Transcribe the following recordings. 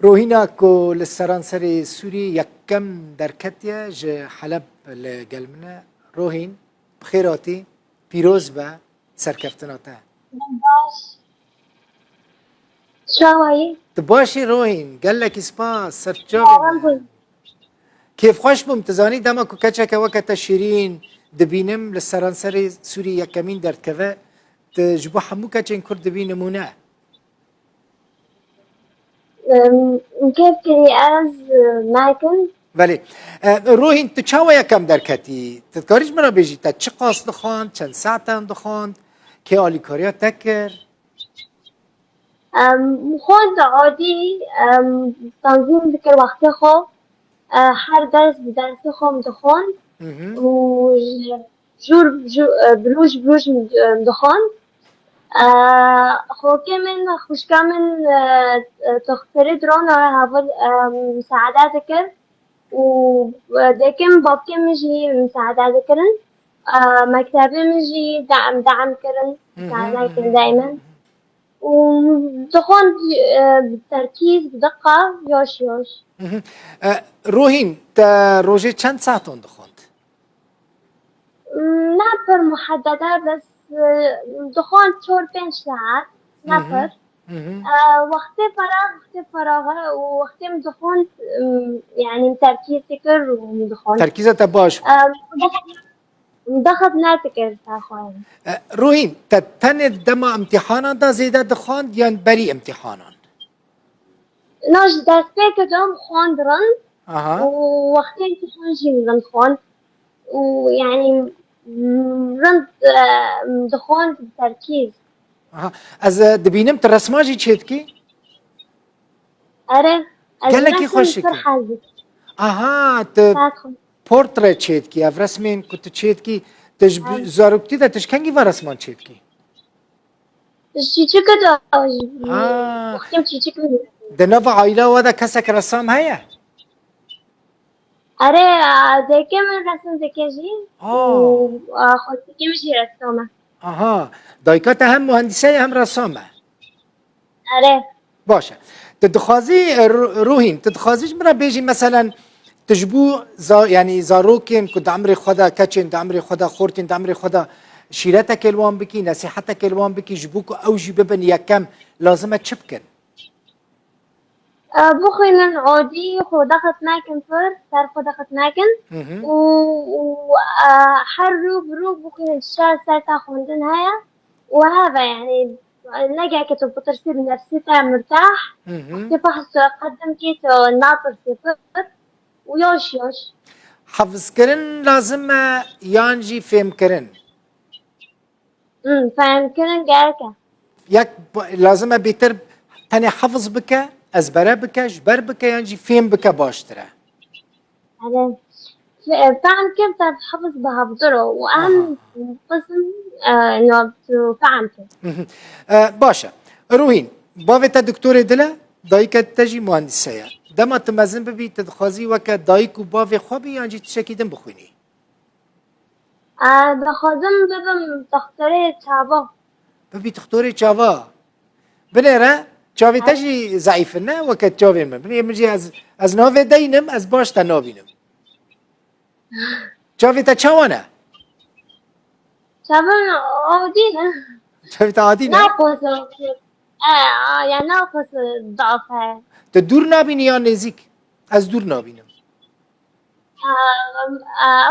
روهینا کو لسرانسر سوری یکم درکتیه ج حلب لگلمنه روهین بخیراتی پیروز به سرکفتناته باش شوایی تباشی روهین گلک سپاس سرچاوی آرام به کیف خوش بوم تزانی دما کو کچه که وقت شیرین دبینم لسرانسر سوری یکمین درد که تجبو حمو کچه این کرد دبینمونه كيف كني از نايكن ولی روحین تو چاوا یکم درکتی تذکاریش مرا بیجی تا چه قاس دخواند چند ساعت هم دخواند که آلی کاریا تکر خود عادي تنظيم ذكر وقت خو هر درس بدرس خو مدخون و بروج مدخون خو كمان خوش كمان تختار درون هاول مساعدات ذكر ودكم بابكي مجي مساعدات ذكرن مكتبي مجي دعم كرن مساعدات دائما ودخون بتركيز بدقة يوش روحین تا روژه چند ساعتون دخواند نابر محددة بس دخون 4-5 ساعات نابر وقت فراغ ووقت مدخون يعني تركيز فكر ومدخون ترکیزت باش مدخل ناتكر تاخوان روحین تا تن دما امتحانان دا زیده دخواند یا بری امتحانان ناش دسته كدوم خوان درن آها ووقت امتحان جي درن خوان ويعني رند دخون بتركيز آها از دبینم تا رسماجی چید کی أره گلکی خوشی که فرحة آها تا پورتره چید کی اف رسمین کت چید کی تج زاروکتی دا تش کنگی و رسمان چید کی چیچی كده وقتم چیچی كده ده نوع عائله و ده کسک رسام هیا أره ذكي من رسم ذكي جي وخد ذكي مشي رسومة آها دایکات هم مهندسه هم رسامه أره باشه تدخوازی روحین تدخوازیش مرا بیجی مثلا تجبو يعني زاروكين كنت عمري خدا كاتشن عمري خدا خورتين عمري خدا شيرتك الوان بكي نصيحتك الوان بكي جبوك اوجي ببن يكم لازم تشبكن بخوي من عودي خدخت ناكن صار خدخت ناكن وحرو بروك بخوي الشار صار تاخذن هيا وهذا يعني نجا كتب بترسيل نفسيته مرتاح تفحص قدم كيتو ناطر صفر ويوش حفظ كرن لازم يانجي فهم كرن فاهم كرن جاركا يك لازم بيتر تاني حفظ بك ازبره بك جبر بك يانجي فهم بك باشتره هذا فاهم كيف تحفظ بهبطره واهم قسم انه تفهم باشه روحين بافتا دكتور دلا دايك تجي مهندسيه دما تمزن ببي تدخوازي وك دايك وبافي خوبي يانجي تشكيدن بخويني بخازم ببم تختاره چابا ببي تختوري چاوا بنيرا چاوي تجي ضعيفنا وك چاوي من بني مجي از نوي دينم از باش تا نوينم چاوي تا چاوانا چابا عادي چاوي تا عادي نه ناقص يعني ناقص ضعفها تدور نابيني يا نزيك از دور نابينم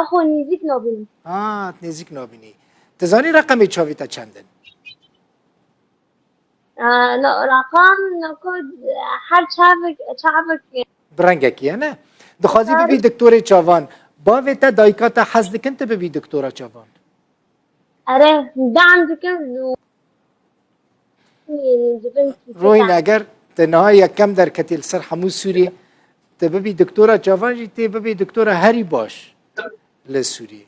اخو نزيك نابين نزيك نابيني تزاني رقمي چاوي تا چندن رقم نكود هر شعبك برنگك يعني دخوازي ببي دكتوري چاوان باوتا دايكاتا حزدك انت ببي دكتورة چاوان أره دعم ذكر روين اگر تنهاية كم در كتيل سر حمو سوري تببي دكتورة چاوان جي تببي دكتورة هاري باش لسوري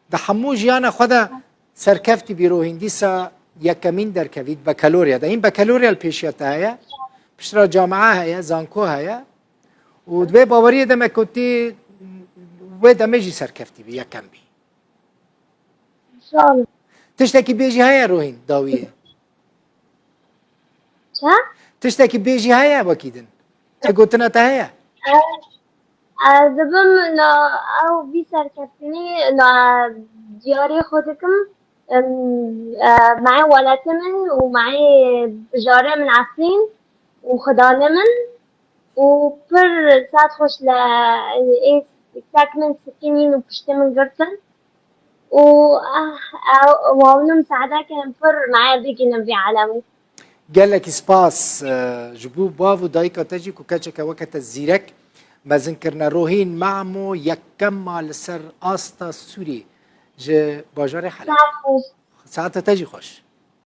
ده حمو جيانا خدا سركفتي بروهين ديسا يكمين در كويد بكالوريا ده این بكالوريا البيشيتا هيا بشرا جامعة هيا زانكو هيا ودبي باورية ده ما كنتي وده مجي سركفتي بي يكم بي إن شاء الله تشتكي بيجي هيا روهين داوية چه؟ تشتكي بيجي هيا وكيدن تقولنا تهيا دبم إنه أو بيسر كرتني إنه دياري خودكم معي ولاتمن ومعي بجارة من عسلين وخدانة من وبر ساعات خوش ل إيه تاكمن سكينين وبشتمن قرطن وهون مساعدة كان فر معي بيجي نبي عالمي قال لك سباس جبو بافو دايكا تجي كوكاتشكا وقت الزيرك ما ذكرنا روهين معمو يكم على سر استا سوري ج باجار حلب ساعات خوش ساعتها تجي خوش